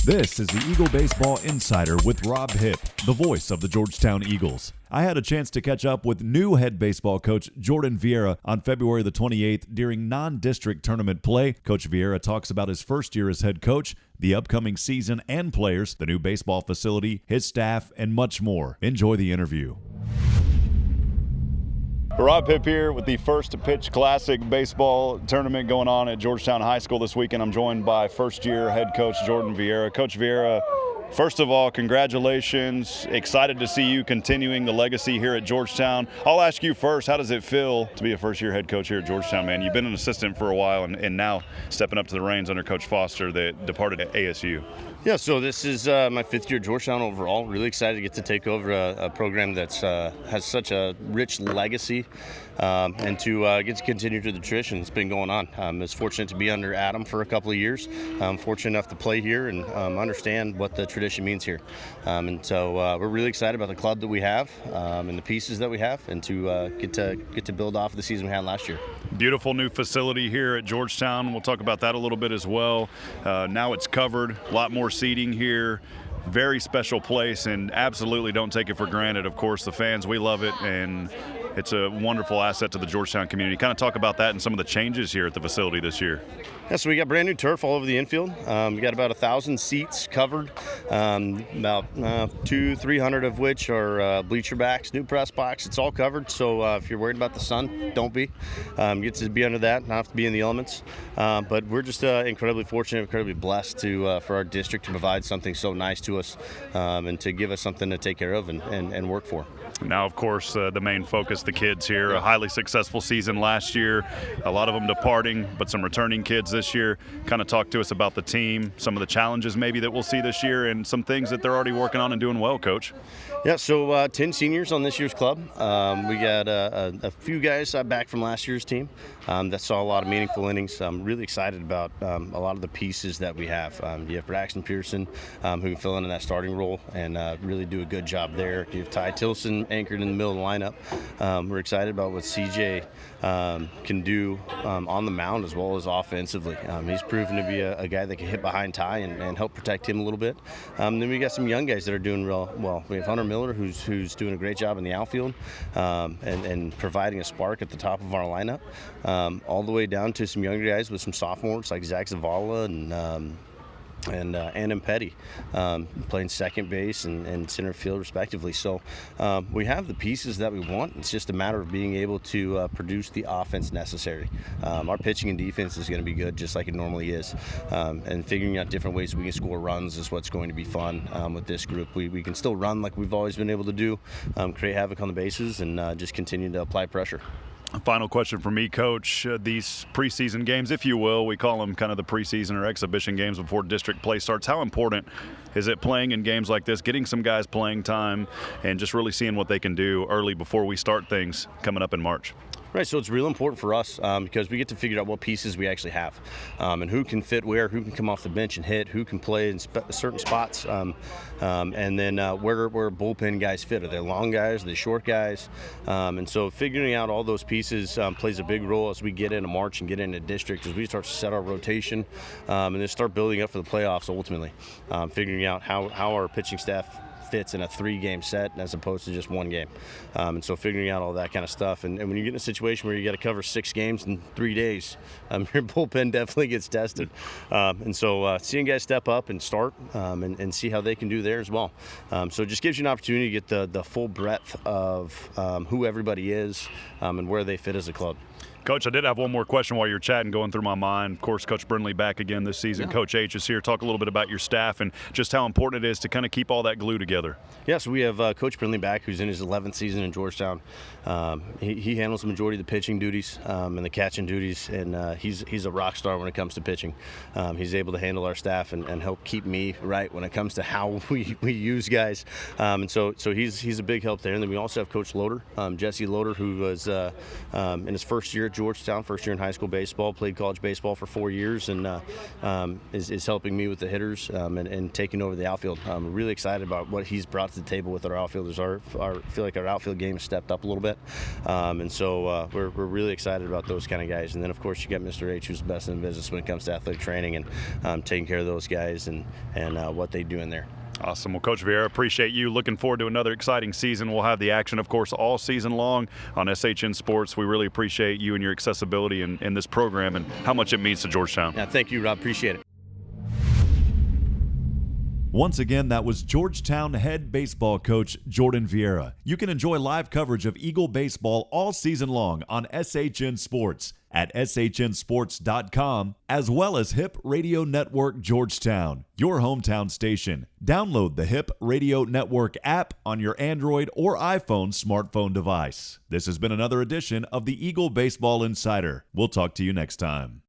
This is the Eagle Baseball Insider with Rob Hipp, the voice of the Georgetown Eagles. I had a chance to catch up with new head baseball coach Jordan Vieira on February the 28th during non-district tournament play. Coach Vieira talks about his first year as head coach, the upcoming season and players, the new baseball facility, his staff, and much more. Enjoy the interview. Rob Hipp here with the First Pitch Classic baseball tournament going on at Georgetown High School this weekend. I'm joined by first-year head coach Jordan Vieira. Coach Vieira, first of all, congratulations. Excited to see you continuing the legacy here at Georgetown. I'll ask you first, how does it feel to be a first-year head coach here at Georgetown, man? You've been an assistant for a while and now stepping up to the reins under Coach Foster that departed at ASU. Yeah, so this is my fifth year at Georgetown overall. Really excited to get to take over a program that's has such a rich legacy and to get to continue to the tradition that's been going on. I was fortunate to be under Adam for a couple of years. I'm fortunate enough to play here and understand what the tradition means here. And so we're really excited about the club that we have and the pieces that we have, and to get to build off of the season we had last year. Beautiful new facility here at Georgetown. We'll talk about that a little bit as well. Now it's covered, a lot more seating here. Very special place, and absolutely don't take it for granted. Of course, the fans, we love it, and it's a wonderful asset to the Georgetown community. Kind of talk about that and some of the changes here at the facility this year. Yeah, so we got brand new turf all over the infield. We got about 1,000 seats covered, about 200-300 of which are bleacher backs, new press box. It's all covered, so if you're worried about the sun, don't be. Get to be under that, not have to be in the elements. But we're just incredibly fortunate, incredibly blessed for our district to provide something so nice to us and to give us something to take care of and work for. Now, of course, the main focus, the kids here. A highly successful season last year. A lot of them departing, but some returning kids this year. Kind of talk to us about the team, some of the challenges maybe that we'll see this year, and some things that they're already working on and doing well, Coach. Yeah, so 10 seniors on this year's club. We got a few guys back from last year's team that saw a lot of meaningful innings. I'm really excited about a lot of the pieces that we have. You have Braxton Pearson, who can fill in that starting role and really do a good job there. You have Ty Tilson anchored in the middle of the lineup. We're excited about what CJ can do on the mound as well as offensively. He's proven to be a guy that can hit behind Ty and help protect him a little bit. Then we got some young guys that are doing real well. We have Hunter Miller, who's doing a great job in the outfield and providing a spark at the top of our lineup, all the way down to some younger guys with some sophomores like Zach Zavala and Adam Petty playing second base and center field respectively. So we have the pieces that we want. It's just a matter of being able to produce the offense necessary. Our pitching and defense is going to be good just like it normally is, and figuring out different ways we can score runs is what's going to be fun with this group. We can still run like we've always been able to do, create havoc on the bases, and just continue to apply pressure. Final question for me, Coach. These preseason games, if you will, we call them kind of the preseason or exhibition games before district play starts. How important is it playing in games like this, getting some guys playing time, and just really seeing what they can do early before we start things coming up in March? Right, so it's real important for us because we get to figure out what pieces we actually have and who can fit where, who can come off the bench and hit, who can play in certain spots, and then where bullpen guys fit. Are they long guys? Are they short guys? And so figuring out all those pieces plays a big role as we get into March and get into district, as we start to set our rotation and then start building up for the playoffs ultimately, figuring out how our pitching staff fits in a 3-game set as opposed to just 1 game. And so figuring out all that kind of stuff. And when you get in a situation where you got to cover 6 games in 3 days, your bullpen definitely gets tested. And so seeing guys step up and start and see how they can do there as well. So it just gives you an opportunity to get the full breadth of who everybody is and where they fit as a club. Coach, I did have one more question while you're chatting, going through my mind. Of course, Coach Brindley back again this season. Yeah. Coach H is here. Talk a little bit about your staff and just how important it is to kind of keep all that glue together. Yeah, so we have Coach Brindley back, who's in his 11th season in Georgetown. He handles the majority of the pitching duties and the catching duties, and he's a rock star when it comes to pitching. He's able to handle our staff and help keep me right when it comes to how we use guys. And so he's a big help there. And then we also have Coach Loader, Jesse Loader, who was in his first year at Georgetown, first year in high school baseball, played college baseball for 4 years, and is helping me with the hitters and taking over the outfield. I'm really excited about what he's brought to the table with our outfielders. I feel like our outfield game has stepped up a little bit, and so we're really excited about those kind of guys. And then, of course, you got Mr. H, who's the best in the business when it comes to athletic training and taking care of those guys and what they do in there. Awesome. Well, Coach Vieira, appreciate you. Looking forward to another exciting season. We'll have the action, of course, all season long on SHN Sports. We really appreciate you and your accessibility in this program and how much it means to Georgetown. Yeah, thank you, Rob. Appreciate it. Once again, that was Georgetown head baseball coach Jordan Vieira. You can enjoy live coverage of Eagle baseball all season long on SHN Sports at shnsports.com, as well as Hip Radio Network Georgetown, your hometown station. Download the Hip Radio Network app on your Android or iPhone smartphone device. This has been another edition of the Eagle Baseball Insider. We'll talk to you next time.